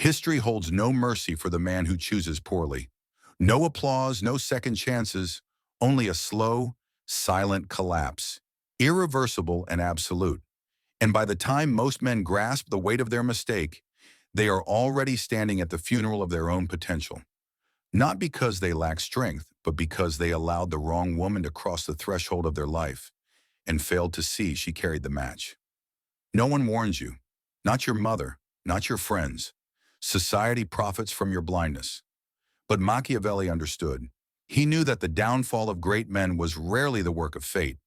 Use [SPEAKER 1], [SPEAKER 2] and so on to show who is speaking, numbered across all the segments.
[SPEAKER 1] History holds no mercy for the man who chooses poorly. No applause, no second chances, only a slow, silent collapse, irreversible and absolute. And by the time most men grasp the weight of their mistake, they are already standing at the funeral of their own potential. Not because they lack strength, but because they allowed the wrong woman to cross the threshold of their life and failed to see she carried the match. No one warns you, not your mother, not your friends. Society profits from your blindness. But Machiavelli understood. He knew that the downfall of great men was rarely the work of fate.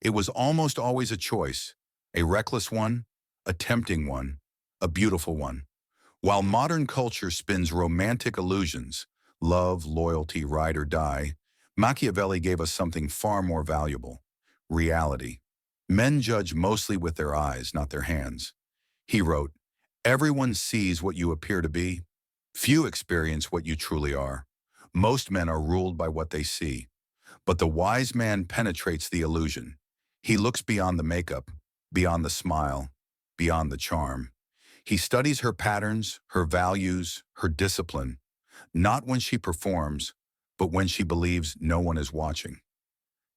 [SPEAKER 1] It was almost always a choice, a reckless one, a tempting one, a beautiful one. While modern culture spins romantic illusions, love, loyalty, ride or die, Machiavelli gave us something far more valuable, reality. Men judge mostly with their eyes, not their hands. He wrote, "Everyone sees what you appear to be. Few experience what you truly are. Most men are ruled by what they see. But the wise man penetrates the illusion. He looks beyond the makeup, beyond the smile, beyond the charm. He studies her patterns, her values, her discipline, not when she performs, but when she believes no one is watching."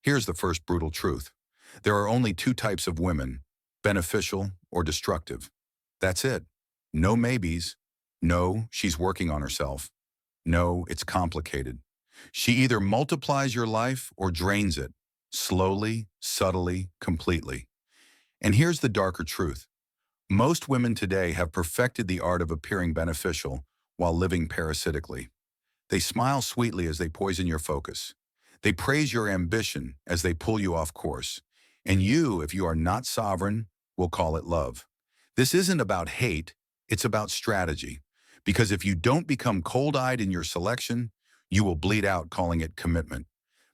[SPEAKER 1] Here's the first brutal truth. There are only two types of women, beneficial or destructive. That's it. No maybes. No, she's working on herself. No, it's complicated. She either multiplies your life or drains it, slowly, subtly, completely. And here's the darker truth. Most women today have perfected the art of appearing beneficial while living parasitically. They smile sweetly as they poison your focus. They praise your ambition as they pull you off course. And you, if you are not sovereign, will call it love. This isn't about hate, it's about strategy. Because if you don't become cold-eyed in your selection, you will bleed out calling it commitment.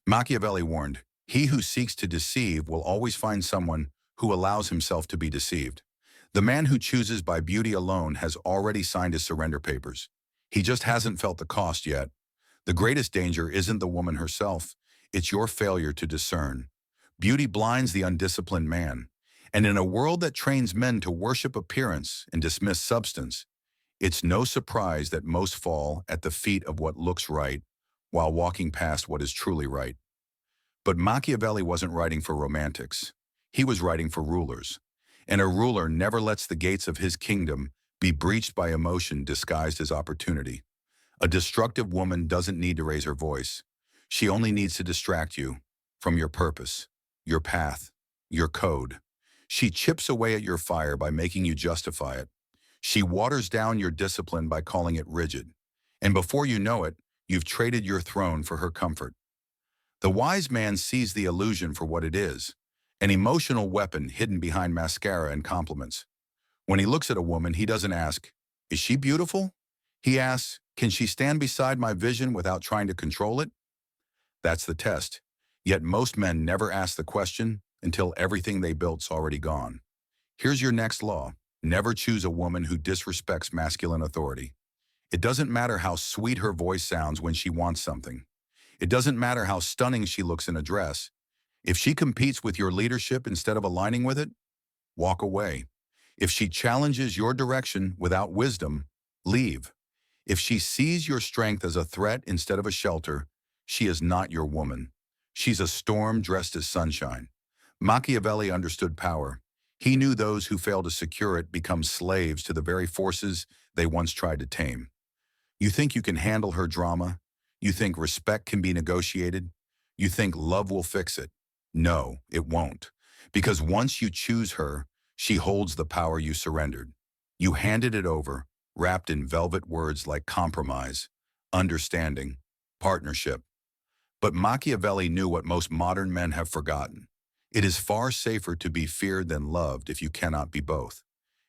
[SPEAKER 1] Machiavelli warned, "He who seeks to deceive will always find someone who allows himself to be deceived." The man who chooses by beauty alone has already signed his surrender papers. He just hasn't felt the cost yet. The greatest danger isn't the woman herself, it's your failure to discern. Beauty blinds the undisciplined man. And in a world that trains men to worship appearance and dismiss substance, it's no surprise that most fall at the feet of what looks right while walking past what is truly right. But Machiavelli wasn't writing for romantics. He was writing for rulers. And a ruler never lets the gates of his kingdom be breached by emotion disguised as opportunity. A destructive woman doesn't need to raise her voice. She only needs to distract you from your purpose, your path, your code. She chips away at your fire by making you justify it. She waters down your discipline by calling it rigid. And before you know it, you've traded your throne for her comfort. The wise man sees the illusion for what it is, an emotional weapon hidden behind mascara and compliments. When he looks at a woman, he doesn't ask, "Is she beautiful?" He asks, "Can she stand beside my vision without trying to control it?" That's the test. Yet most men never ask the question until everything they built's already gone. Here's your next law. Never choose a woman who disrespects masculine authority. It doesn't matter how sweet her voice sounds when she wants something. It doesn't matter how stunning she looks in a dress. If she competes with your leadership instead of aligning with it, walk away. If she challenges your direction without wisdom, leave. If she sees your strength as a threat instead of a shelter, she is not your woman. She's a storm dressed as sunshine. Machiavelli understood power. He knew those who fail to secure it become slaves to the very forces they once tried to tame. You think you can handle her drama? You think respect can be negotiated? You think love will fix it? No, it won't. Because once you choose her, she holds the power you surrendered. You handed it over, wrapped in velvet words like compromise, understanding, partnership. But Machiavelli knew what most modern men have forgotten. It is far safer to be feared than loved if you cannot be both.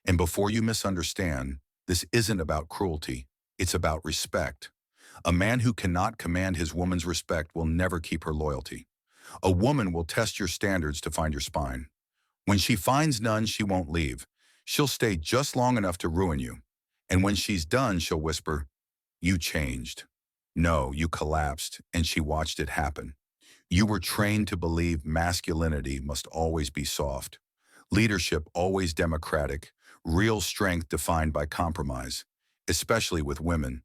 [SPEAKER 1] And before you misunderstand, this isn't about cruelty. It's about respect. A man who cannot command his woman's respect will never keep her loyalty. A woman will test your standards to find your spine. When she finds none, she won't leave. She'll stay just long enough to ruin you. And when she's done, she'll whisper, "You changed." No, you collapsed, and she watched it happen. You were trained to believe masculinity must always be soft, leadership always democratic, real strength defined by compromise. especially with women.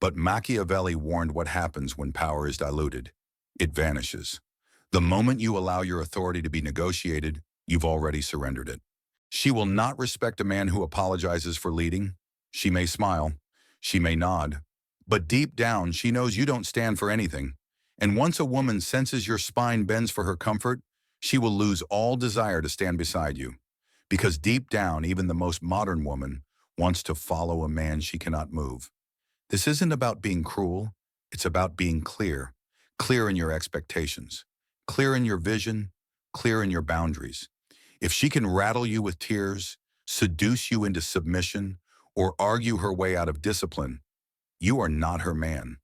[SPEAKER 1] But Machiavelli warned what happens when power is diluted. It vanishes. The moment you allow your authority to be negotiated, you've already surrendered it. She will not respect a man who apologizes for leading. She may smile, she may nod, but deep down she knows you don't stand for anything. And once a woman senses your spine bends for her comfort, she will lose all desire to stand beside you. Because deep down, even the most modern woman wants to follow a man she cannot move. This isn't about being cruel, it's about being clear. Clear in your expectations, clear in your vision, clear in your boundaries. If she can rattle you with tears, seduce you into submission, or argue her way out of discipline, you are not her man.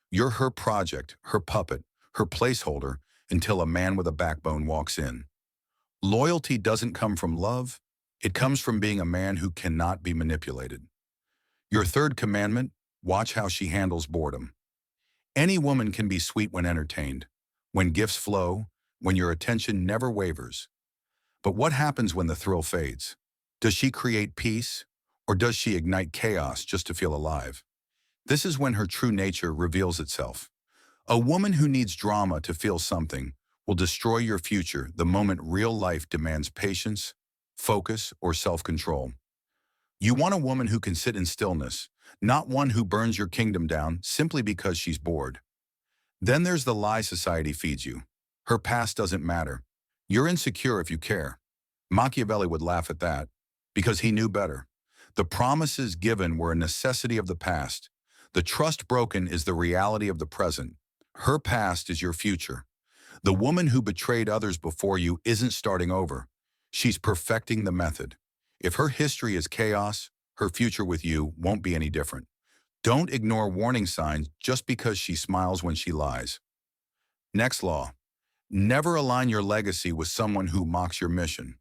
[SPEAKER 1] You're her project, her puppet, her placeholder until a man with a backbone walks in. Loyalty doesn't come from love, it comes from being a man who cannot be manipulated. Your third commandment, watch how she handles boredom. Any woman can be sweet when entertained, when gifts flow, when your attention never wavers. But what happens when the thrill fades? Does she create peace, or does she ignite chaos just to feel alive? This is when her true nature reveals itself. A woman who needs drama to feel something will destroy your future the moment real life demands patience, focus, or self-control. You want a woman who can sit in stillness, not one who burns your kingdom down simply because she's bored. Then there's the lie society feeds you. Her past doesn't matter. You're insecure if you care. Machiavelli would laugh at that, because he knew better. The promises given were a necessity of the past. The trust broken is the reality of the present. Her past is your future. The woman who betrayed others before you isn't starting over. She's perfecting the method. If her history is chaos, her future with you won't be any different. Don't ignore warning signs just because she smiles when she lies. Next law. Never align your legacy with someone who mocks your mission.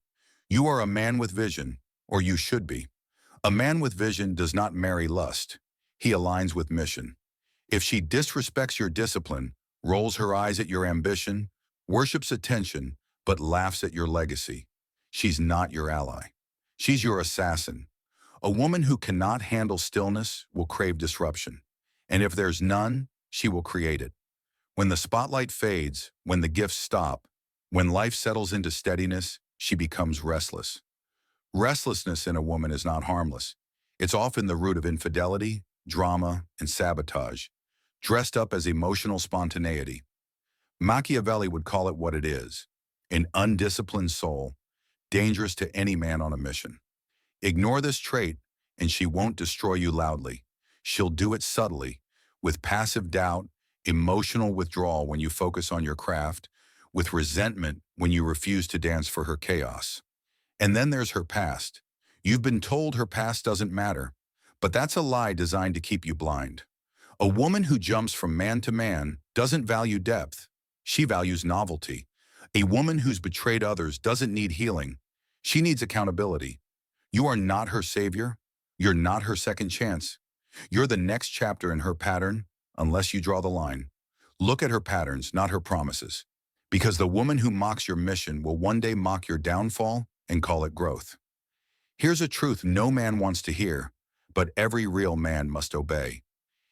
[SPEAKER 1] You are a man with vision, or you should be. A man with vision does not marry lust. He aligns with mission. If she disrespects your discipline, rolls her eyes at your ambition, worships attention, but laughs at your legacy, she's not your ally. She's your assassin. A woman who cannot handle stillness will crave disruption. And if there's none, she will create it. When the spotlight fades, when the gifts stop, when life settles into steadiness, she becomes restless. Restlessness in a woman is not harmless. It's often the root of infidelity, drama, and sabotage, dressed up as emotional spontaneity. Machiavelli would call it what it is: an undisciplined soul, dangerous to any man on a mission. Ignore this trait, and she won't destroy you loudly. She'll do it subtly, with passive doubt, emotional withdrawal when you focus on your craft, with resentment when you refuse to dance for her chaos. And then there's her past. You've been told her past doesn't matter, but that's a lie designed to keep you blind. A woman who jumps from man to man doesn't value depth. She values novelty. A woman who's betrayed others doesn't need healing. She needs accountability. You are not her savior. You're not her second chance. You're the next chapter in her pattern, unless you draw the line. Look at her patterns, not her promises. Because the woman who mocks your mission will one day mock your downfall and call it growth. Here's a truth no man wants to hear, but every real man must obey.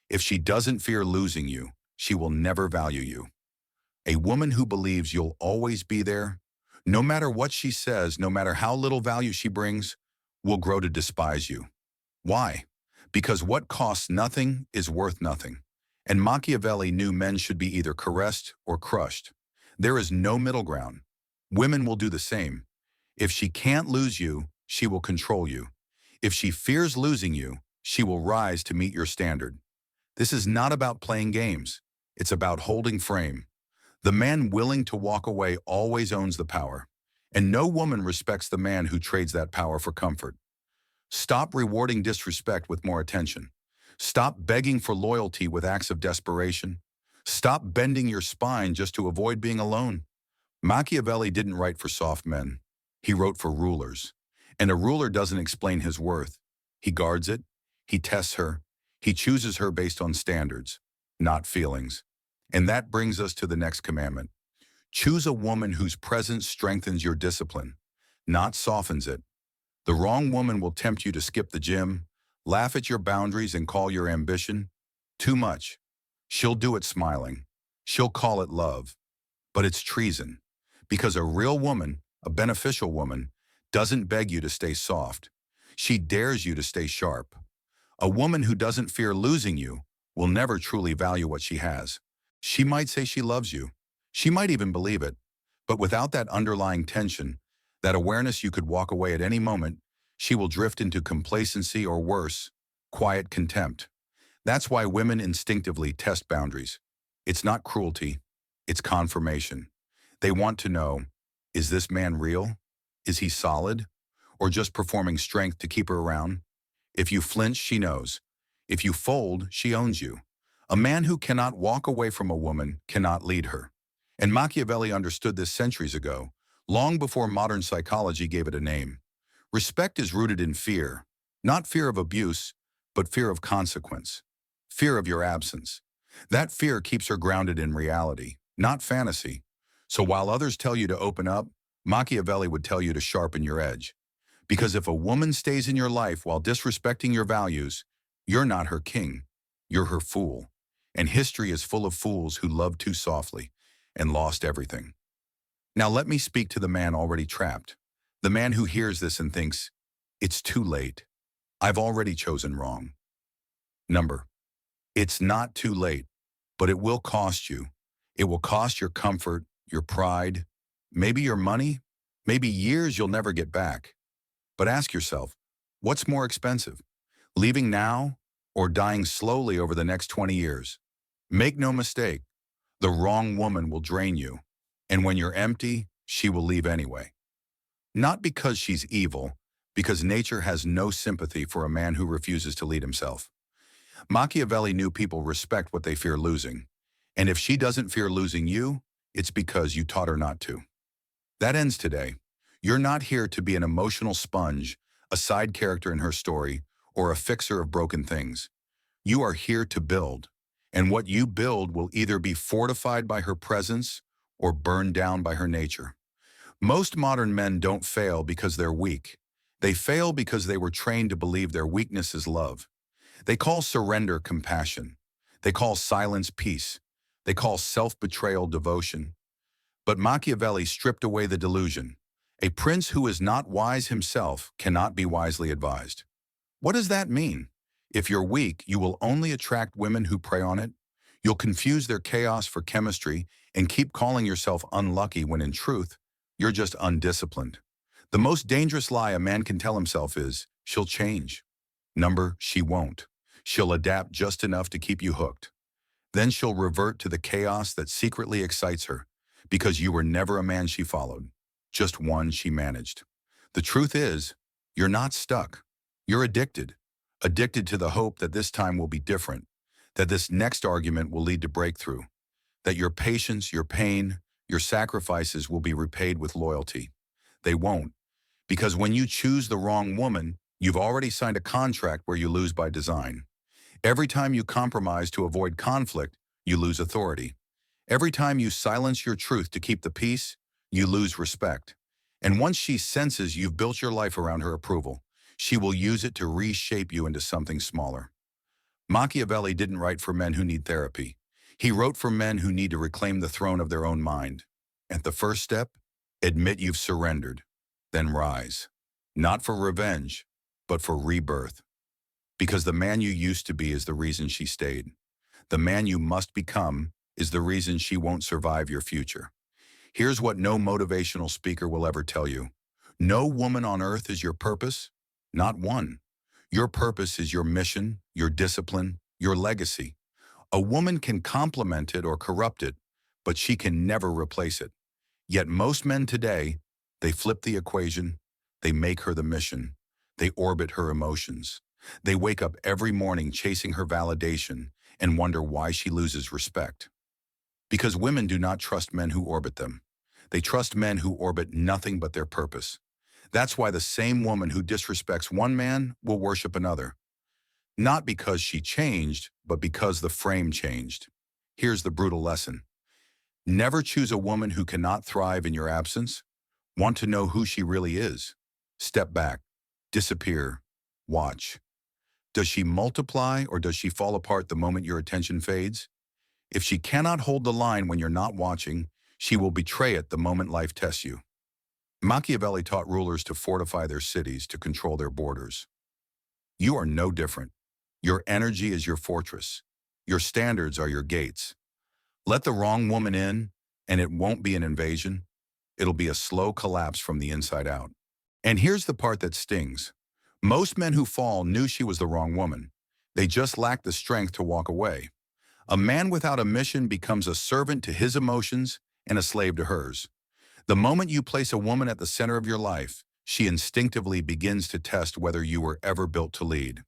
[SPEAKER 1] If she doesn't fear losing you, she will never value you. A woman who believes you'll always be there, no matter what she says, no matter how little value she brings, will grow to despise you. Why? Because what costs nothing is worth nothing. And Machiavelli knew men should be either caressed or crushed. There is no middle ground. Women will do the same. If she can't lose you, she will control you. If she fears losing you, she will rise to meet your standard. This is not about playing games. It's about holding frame. The man willing to walk away always owns the power. And no woman respects the man who trades that power for comfort. Stop rewarding disrespect with more attention. Stop begging for loyalty with acts of desperation. Stop bending your spine just to avoid being alone. Machiavelli didn't write for soft men. He wrote for rulers. And a ruler doesn't explain his worth. He guards it. He tests her. He chooses her based on standards, not feelings. And that brings us to the next commandment. Choose a woman whose presence strengthens your discipline, not softens it. The wrong woman will tempt you to skip the gym, laugh at your boundaries and call your ambition too much. She'll do it smiling. She'll call it love. But it's treason. Because a real woman, a beneficial woman, doesn't beg you to stay soft. She dares you to stay sharp. A woman who doesn't fear losing you will never truly value what she has. She might say she loves you. She might even believe it. But without that underlying tension, that awareness you could walk away at any moment, she will drift into complacency or worse, quiet contempt. That's why women instinctively test boundaries. It's not cruelty, it's confirmation. They want to know, is this man real? Is he solid? Or just performing strength to keep her around? If you flinch, she knows. If you fold, she owns you. A man who cannot walk away from a woman cannot lead her. And Machiavelli understood this centuries ago, long before modern psychology gave it a name. Respect is rooted in fear, not fear of abuse, but fear of consequence, fear of your absence. That fear keeps her grounded in reality, not fantasy. So while others tell you to open up, Machiavelli would tell you to sharpen your edge. Because if a woman stays in your life while disrespecting your values, you're not her king, you're her fool. And history is full of fools who loved too softly and lost everything. Now let me speak to the man already trapped. The man who hears this and thinks, it's too late. I've already chosen wrong. It's not too late, but it will cost you. It will cost your comfort, your pride, maybe your money, maybe years you'll never get back. But ask yourself, what's more expensive? Leaving now or dying slowly over the next 20 years? Make no mistake, the wrong woman will drain you. And when you're empty, she will leave anyway. Not because she's evil, because nature has no sympathy for a man who refuses to lead himself. Machiavelli knew people respect what they fear losing. And if she doesn't fear losing you, it's because you taught her not to. That ends today. You're not here to be an emotional sponge, a side character in her story, or a fixer of broken things. You are here to build. And what you build will either be fortified by her presence or burned down by her nature. Most modern men don't fail because they're weak. They fail because they were trained to believe their weakness is love. They call surrender compassion. They call silence peace. They call self-betrayal devotion. But Machiavelli stripped away the delusion. A prince who is not wise himself cannot be wisely advised. What does that mean? If you're weak, you will only attract women who prey on it. You'll confuse their chaos for chemistry and keep calling yourself unlucky when in truth, you're just undisciplined. The most dangerous lie a man can tell himself is, she'll change. She won't. She'll adapt just enough to keep you hooked. Then she'll revert to the chaos that secretly excites her, because you were never a man she followed, just one she managed. The truth is, you're not stuck. You're addicted. Addicted to the hope that this time will be different, that this next argument will lead to breakthrough, that your patience, your pain, your sacrifices will be repaid with loyalty. They won't, because when you choose the wrong woman, you've already signed a contract where you lose by design. Every time you compromise to avoid conflict, you lose authority. Every time you silence your truth to keep the peace, you lose respect. And once she senses you've built your life around her approval, she will use it to reshape you into something smaller. Machiavelli didn't write for men who need therapy. He wrote for men who need to reclaim the throne of their own mind. At the first step, admit you've surrendered, then rise. Not for revenge, but for rebirth. Because the man you used to be is the reason she stayed. The man you must become is the reason she won't survive your future. Here's what no motivational speaker will ever tell you. No woman on earth is your purpose, not one. Your purpose is your mission, your discipline, your legacy. A woman can complement it or corrupt it, but she can never replace it. Yet most men today, they flip the equation, they make her the mission, they orbit her emotions. They wake up every morning chasing her validation and wonder why she loses respect. Because women do not trust men who orbit them. They trust men who orbit nothing but their purpose. That's why the same woman who disrespects one man will worship another. Not because she changed, but because the frame changed. Here's the brutal lesson. Never choose a woman who cannot thrive in your absence. Want to know who she really is? Step back, disappear, watch. Does she multiply or does she fall apart the moment your attention fades? If she cannot hold the line when you're not watching, she will betray it the moment life tests you. Machiavelli taught rulers to fortify their cities to control their borders. You are no different. Your energy is your fortress. Your standards are your gates. Let the wrong woman in, and it won't be an invasion. It'll be a slow collapse from the inside out. And here's the part that stings. Most men who fall knew she was the wrong woman. They just lacked the strength to walk away. A man without a mission becomes a servant to his emotions and a slave to hers. The moment you place a woman at the center of your life, she instinctively begins to test whether you were ever built to lead.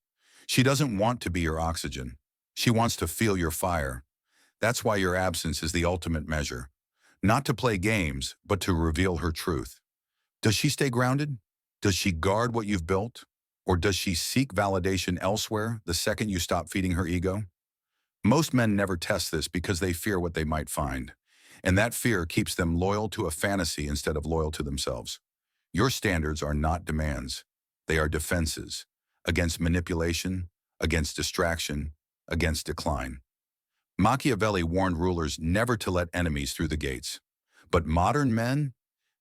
[SPEAKER 1] She doesn't want to be your oxygen. She wants to feel your fire. That's why your absence is the ultimate measure. Not to play games, but to reveal her truth. Does she stay grounded? Does she guard what you've built? Or does she seek validation elsewhere the second you stop feeding her ego? Most men never test this because they fear what they might find. And that fear keeps them loyal to a fantasy instead of loyal to themselves. Your standards are not demands. They are defenses against manipulation, against distraction, against decline. Machiavelli warned rulers never to let enemies through the gates. But modern men,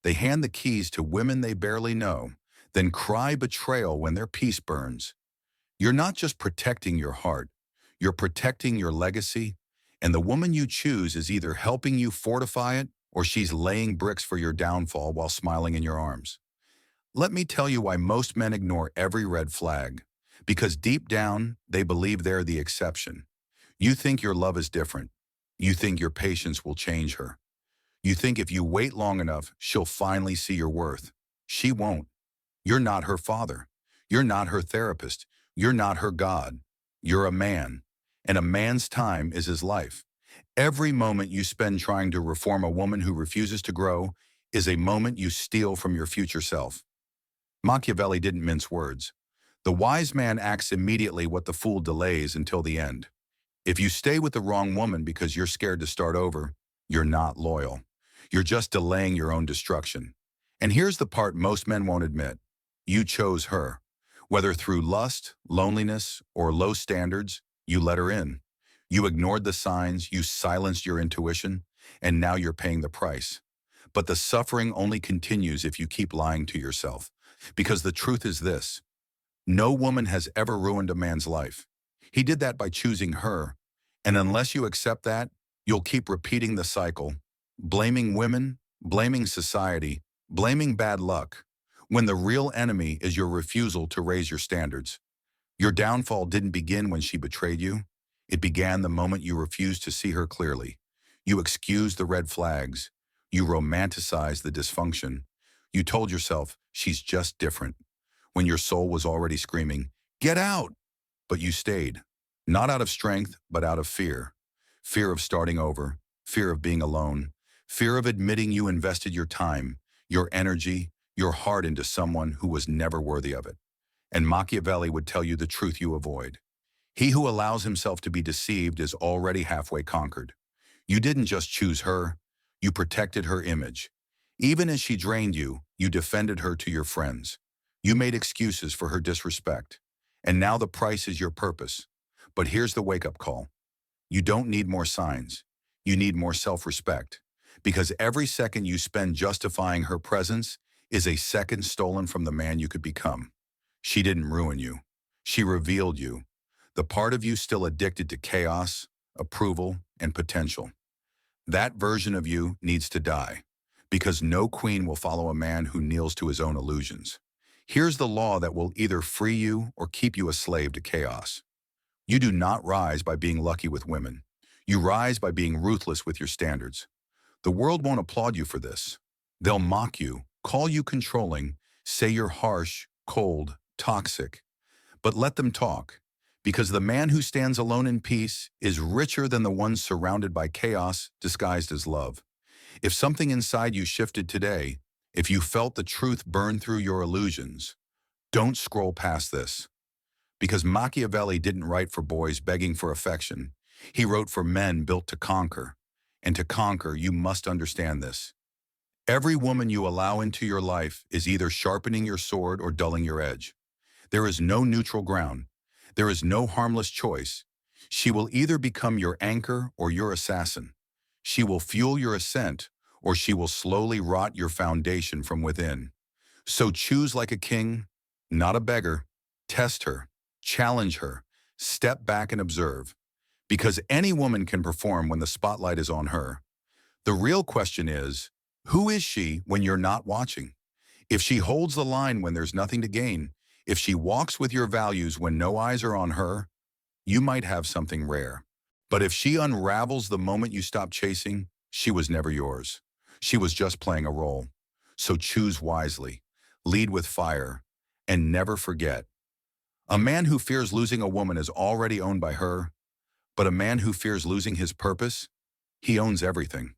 [SPEAKER 1] they hand the keys to women they barely know, then cry betrayal when their peace burns. You're not just protecting your heart, you're protecting your legacy, and the woman you choose is either helping you fortify it or she's laying bricks for your downfall while smiling in your arms. Let me tell you why most men ignore every red flag. Because deep down, they believe they're the exception. You think your love is different. You think your patience will change her. You think if you wait long enough, she'll finally see your worth. She won't. You're not her father. You're not her therapist. You're not her God. You're a man. And a man's time is his life. Every moment you spend trying to reform a woman who refuses to grow is a moment you steal from your future self. Machiavelli didn't mince words. The wise man acts immediately what the fool delays until the end. If you stay with the wrong woman because you're scared to start over, you're not loyal. You're just delaying your own destruction. And here's the part most men won't admit. You chose her. Whether through lust, loneliness, or low standards, you let her in. You ignored the signs, you silenced your intuition, and now you're paying the price. But the suffering only continues if you keep lying to yourself. Because the truth is this: no woman has ever ruined a man's life. He did that by choosing her. And unless you accept that, you'll keep repeating the cycle, blaming women, blaming society, blaming bad luck, when the real enemy is your refusal to raise your standards. Your downfall didn't begin when she betrayed you. It began the moment you refused to see her clearly. You excused the red flags. You romanticized the dysfunction. You told yourself, she's just different, when your soul was already screaming, get out! But you stayed, not out of strength, but out of fear. Fear of starting over, fear of being alone, fear of admitting you invested your time, your energy, your heart into someone who was never worthy of it. And Machiavelli would tell you the truth you avoid. He who allows himself to be deceived is already halfway conquered. You didn't just choose her, you protected her image. Even as she drained you, you defended her to your friends. You made excuses for her disrespect. And now the price is your purpose. But here's the wake-up call. You don't need more signs. You need more self-respect. Because every second you spend justifying her presence is a second stolen from the man you could become. She didn't ruin you. She revealed you. The part of you still addicted to chaos, approval, and potential. That version of you needs to die. Because no queen will follow a man who kneels to his own illusions. Here's the law that will either free you or keep you a slave to chaos. You do not rise by being lucky with women. You rise by being ruthless with your standards. The world won't applaud you for this. They'll mock you, call you controlling, say you're harsh, cold, toxic. But let them talk, because the man who stands alone in peace is richer than the one surrounded by chaos disguised as love. If something inside you shifted today, if you felt the truth burn through your illusions, don't scroll past this. Because Machiavelli didn't write for boys begging for affection. He wrote for men built to conquer. And to conquer, you must understand this. Every woman you allow into your life is either sharpening your sword or dulling your edge. There is no neutral ground. There is no harmless choice. She will either become your anchor or your assassin. She will fuel your ascent, or she will slowly rot your foundation from within. So choose like a king, not a beggar. Test her, challenge her, step back and observe. Because any woman can perform when the spotlight is on her. The real question is, who is she when you're not watching? If she holds the line when there's nothing to gain, if she walks with your values when no eyes are on her, you might have something rare. But if she unravels the moment you stop chasing, she was never yours. She was just playing a role. So choose wisely, lead with fire, and never forget. A man who fears losing a woman is already owned by her, but a man who fears losing his purpose, he owns everything.